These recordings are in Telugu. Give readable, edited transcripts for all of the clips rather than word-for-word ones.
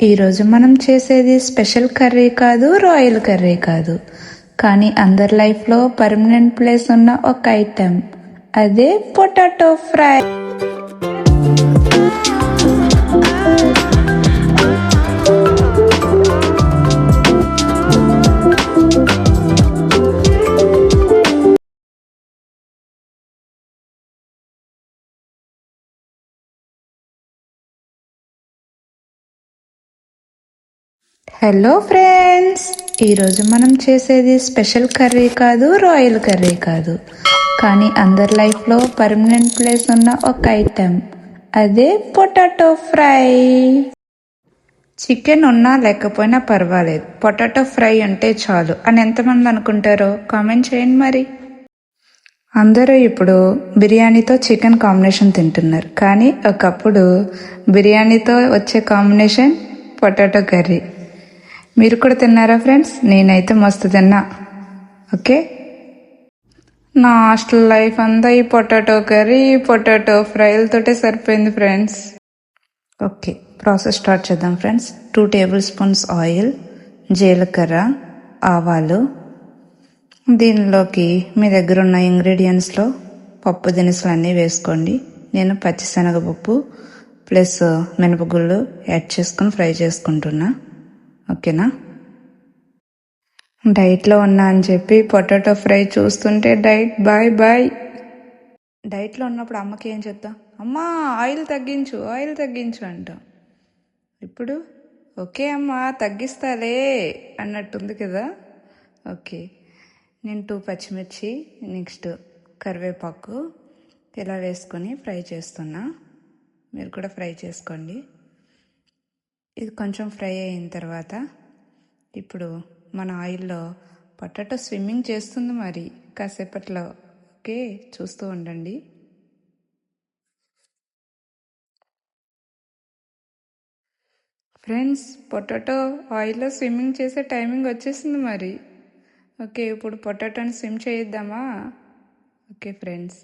ఈరోజు మనం చేసేది స్పెషల్ కర్రీ కాదు, రాయల్ కర్రీ కాదు, కానీ అందరి లైఫ్లో పర్మనెంట్ ప్లేస్ ఉన్న ఒక ఐటెం, అదే పొటాటో ఫ్రై. హలో ఫ్రెండ్స్, ఈరోజు మనం చేసేది స్పెషల్ కర్రీ కాదు, రాయల్ కర్రీ కాదు, కానీ అందరి లైఫ్లో పర్మనెంట్ ప్లేస్ ఉన్న ఒక ఐటెం, అదే పొటాటో ఫ్రై. చికెన్ ఉన్నా లేకపోయినా పర్వాలేదు, పొటాటో ఫ్రై అంటే చాలు అని ఎంతమంది అనుకుంటారో కామెంట్ చేయండి. మరి అందరూ ఇప్పుడు బిర్యానీతో చికెన్ కాంబినేషన్ తింటున్నారు, కానీ ఒకప్పుడు బిర్యానీతో వచ్చే కాంబినేషన్ పొటాటో కర్రీ. మీరు కూడా తిన్నారా ఫ్రెండ్స్? నేనైతే మస్తు తిన్నా. ఓకే, నా హాస్టల్ లైఫ్ అంతా ఈ పొటాటో కర్రీ, పొటాటో ఫ్రైలతోటే సరిపోయింది ఫ్రెండ్స్. ఓకే, ప్రాసెస్ స్టార్ట్ చేద్దాం ఫ్రెండ్స్. 2 టేబుల్ స్పూన్స్ ఆయిల్, జీలకర్ర, ఆవాలు. దీనిలోకి మీ దగ్గర ఉన్న ఇంగ్రీడియంట్స్లో పప్పు దినుసులు అన్నీ వేసుకోండి. నేను పచ్చిశనగపప్పు ప్లస్ మినపగుళ్ళు యాడ్ చేసుకొని ఫ్రై చేసుకుంటున్నా. ఓకేనా? డైట్లో ఉన్నా అని చెప్పి పొటాటో ఫ్రై చూస్తుంటే డైట్ బాయ్ బాయ్. డైట్లో ఉన్నప్పుడు అమ్మకి ఏం చెప్తాం? అమ్మా ఆయిల్ తగ్గించు, ఆయిల్ తగ్గించు అంటాం. ఇప్పుడు ఓకే అమ్మా తగ్గిస్తాలే అన్నట్టుంది కదా. ఓకే, నేను 2 పచ్చిమిర్చి, నెక్స్ట్ కరివేపాకు ఇలా వేసుకొని ఫ్రై చేస్తున్నా. మీరు కూడా ఫ్రై చేసుకోండి. ఇది కొంచెం ఫ్రై అయిన తర్వాత ఇప్పుడు మన ఆయిల్లో పొటాటో స్విమ్మింగ్ చేస్తుంది మరి కాసేపట్లో. ఓకే, చూస్తూ ఉండండి. ఫ్రెండ్స్, పొటాటో ఆయిల్లో స్విమ్మింగ్ చేసే టైమింగ్ వచ్చేసింది మరి. ఓకే, ఇప్పుడు పొటాటోని స్విమ్ చేయిద్దామా? ఓకే ఫ్రెండ్స్,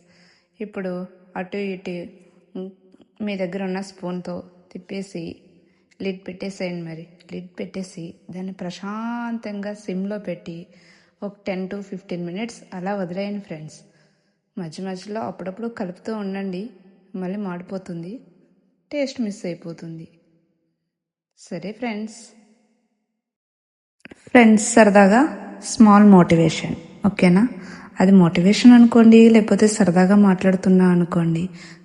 ఇప్పుడు అటు ఇటు మీ దగ్గర ఉన్న స్పూన్తో తిప్పేసి లిడ్ పెట్టేసేయండి. మరి లిడ్ పెట్టేసి దాన్ని ప్రశాంతంగా సిమ్లో పెట్టి ఒక 10 to 15 minutes అలా వదిలేయండి ఫ్రెండ్స్. మధ్య మధ్యలో అప్పుడప్పుడు కలుపుతూ ఉండండి, మళ్ళీ మాడిపోతుంది, టేస్ట్ మిస్ అయిపోతుంది. సరే ఫ్రెండ్స్, సరదాగా స్మాల్ మోటివేషన్. ఓకేనా? అది మోటివేషన్ అనుకోండి, లేకపోతే సరదాగా మాట్లాడుతున్నా అనుకోండి,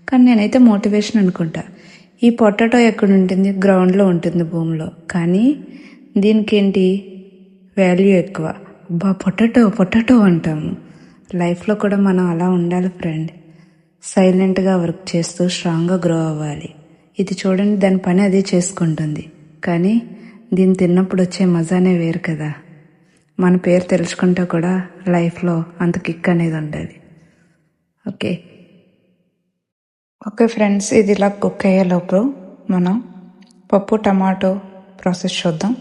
కానీ నేనైతే మోటివేషన్ అనుకుంటా. ఈ పొటాటో ఎక్కడ ఉంటుంది? గ్రౌండ్లో ఉంటుంది, భూమిలో. కానీ దీనికి ఏంటి వాల్యూ ఎక్కువ. అబ్బా పొటాటో పొటాటో అంటాము. లైఫ్లో కూడా మనం అలా ఉండాలి ఫ్రెండ్. సైలెంట్గా వర్క్ చేస్తూ స్ట్రాంగ్గా గ్రో అవ్వాలి. ఇది చూడండి, దాని పని అదే చేసుకుంటుంది, కానీ దీన్ని తిన్నప్పుడు వచ్చే మజానే వేరు కదా. మన పేరు తెలుసుకుంటూ కూడా లైఫ్లో అంత కిక్ అనేది ఉండాలి. ఓకే ఫ్రెండ్స్, ఇది ఇలా కుక్ అయ్యేలోపు మనం పప్పు టమాటో ప్రాసెస్ చూద్దాం.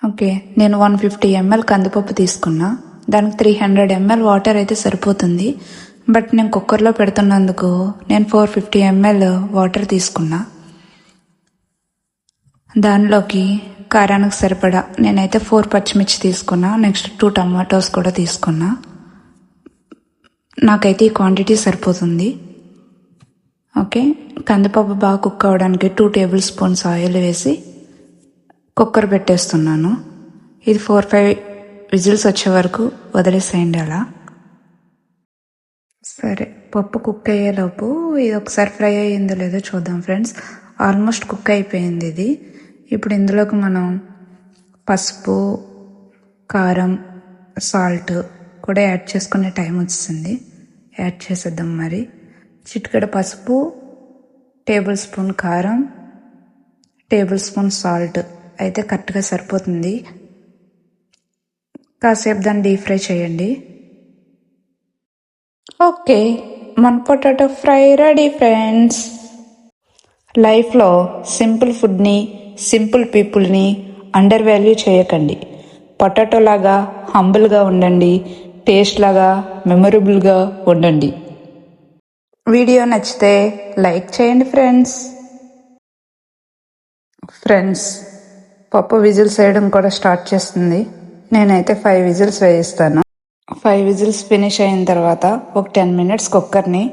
ఓకే, నేను 150 ml కందిపప్పు తీసుకున్నా. దానికి 300 ml వాటర్ అయితే సరిపోతుంది, బట్ నేను కుక్కర్లో పెడుతున్నందుకు నేను 450 ml వాటర్ తీసుకున్నా. దానిలోకి కారానికి సరిపడా నేనైతే 4 పచ్చిమిర్చి తీసుకున్నా, నెక్స్ట్ 2 టమాటోస్ కూడా తీసుకున్నా. నాకైతే ఈ క్వాంటిటీ సరిపోతుంది. ఓకే, కందిపప్పు బాగా కుక్ అవ్వడానికి 2 టేబుల్ స్పూన్స్ ఆయిల్ వేసి కుక్కర్ పెట్టేస్తున్నాను. ఇది 4-5 విజిల్స్ వచ్చే వరకు వదిలేసేయండి అలా. సరే, పప్పు కుక్ అయ్యేలోపు ఇది ఒకసారి ఫ్రై అయ్యిందో లేదో చూద్దాం ఫ్రెండ్స్. ఆల్మోస్ట్ కుక్ అయిపోయింది ఇది. ఇప్పుడు ఇందులోకి మనం పసుపు, కారం, సాల్ట్ కూడా యాడ్ చేసుకునే టైం వచ్చింది. యాడ్ చేసేద్దాం. మరి చిటికెడు పసుపు, టేబుల్ స్పూన్ కారం, టేబుల్ స్పూన్ సాల్ట్ అయితే కరెక్ట్గా సరిపోతుంది. కాసేపు దాన్ని డీప్ ఫ్రై చేయండి. ఓకే, మన పొటాటో ఫ్రై రెడీ ఫ్రెండ్స్. లైఫ్లో సింపుల్ ఫుడ్ని, సింపుల్ పీపుల్ని అండర్ వాల్యూ చేయకండి. పొటాటో లాగా హంబుల్గా ఉండండి, టేస్ట్ లాగా మెమొరబుల్గా ఉండండి. వీడియో నచ్చితే లైక్ చేయండి ఫ్రెండ్స్. ఫ్రెండ్స్, పప్పు విజిల్స్ వేయడం కూడా స్టార్ట్ చేస్తుంది. నేనైతే 5 విజిల్స్ వేయిస్తాను. 5 విజిల్స్ ఫినిష్ అయిన తర్వాత ఒక 10 మినిట్స్ కుక్కర్ని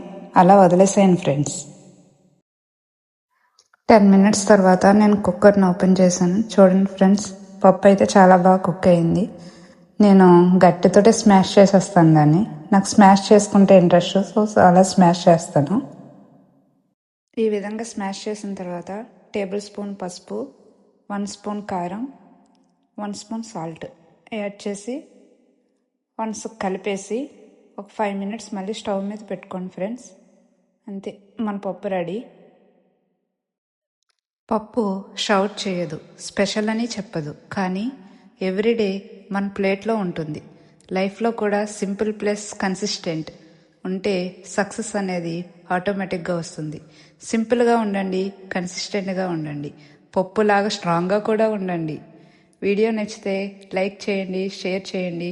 అలా వదిలేసాను ఫ్రెండ్స్. 10 మినిట్స్ తర్వాత నేను కుక్కర్ని ఓపెన్ చేశాను. చూడండి ఫ్రెండ్స్, పప్పు అయితే చాలా బాగా కుక్ అయింది. నేను గట్టితోటే స్మాష్ చేసేస్తాను దాన్ని. నాకు స్మాష్ చేసుకుంటే ఇంట్రెస్ట్, సో అలా స్మాష్ చేస్తాను. ఈ విధంగా స్మాష్ చేసిన తర్వాత టేబుల్ స్పూన్ పసుపు, 1 స్పూన్ కారం, 1 స్పూన్ సాల్ట్ యాడ్ చేసి వన్స్ కలిపేసి ఒక 5 మినిట్స్ మళ్ళీ స్టవ్ మీద పెట్టుకోండి ఫ్రెండ్స్. అంతే, మన పప్పు రెడీ. పప్పు షౌట్ చేయదు, స్పెషల్ అని చెప్పదు, కానీ ఎవ్రీడే మన ప్లేట్లో ఉంటుంది. లైఫ్లో కూడా సింపుల్ ప్లస్ కన్సిస్టెంట్ ఉంటే సక్సెస్ అనేది ఆటోమేటిక్గా వస్తుంది. సింపుల్గా ఉండండి, కన్సిస్టెంట్గా ఉండండి, పప్పులాగా స్ట్రాంగ్గా కూడా ఉండండి. వీడియో నచ్చితే లైక్ చేయండి, షేర్ చేయండి,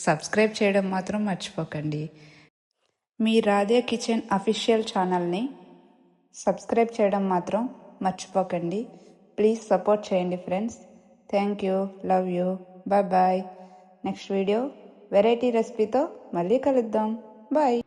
సబ్స్క్రైబ్ చేయడం మాత్రం మర్చిపోకండి. మీ రాధే కిచెన్ అఫీషియల్ ఛానల్ని సబ్స్క్రైబ్ చేయడం మాత్రం మర్చిపోకండి. ప్లీజ్ సపోర్ట్ చేయండి friends. Thank you, love you, bye bye. Next video variety రెసిపీతో మళ్ళీ కలుద్దాం. బాయ్.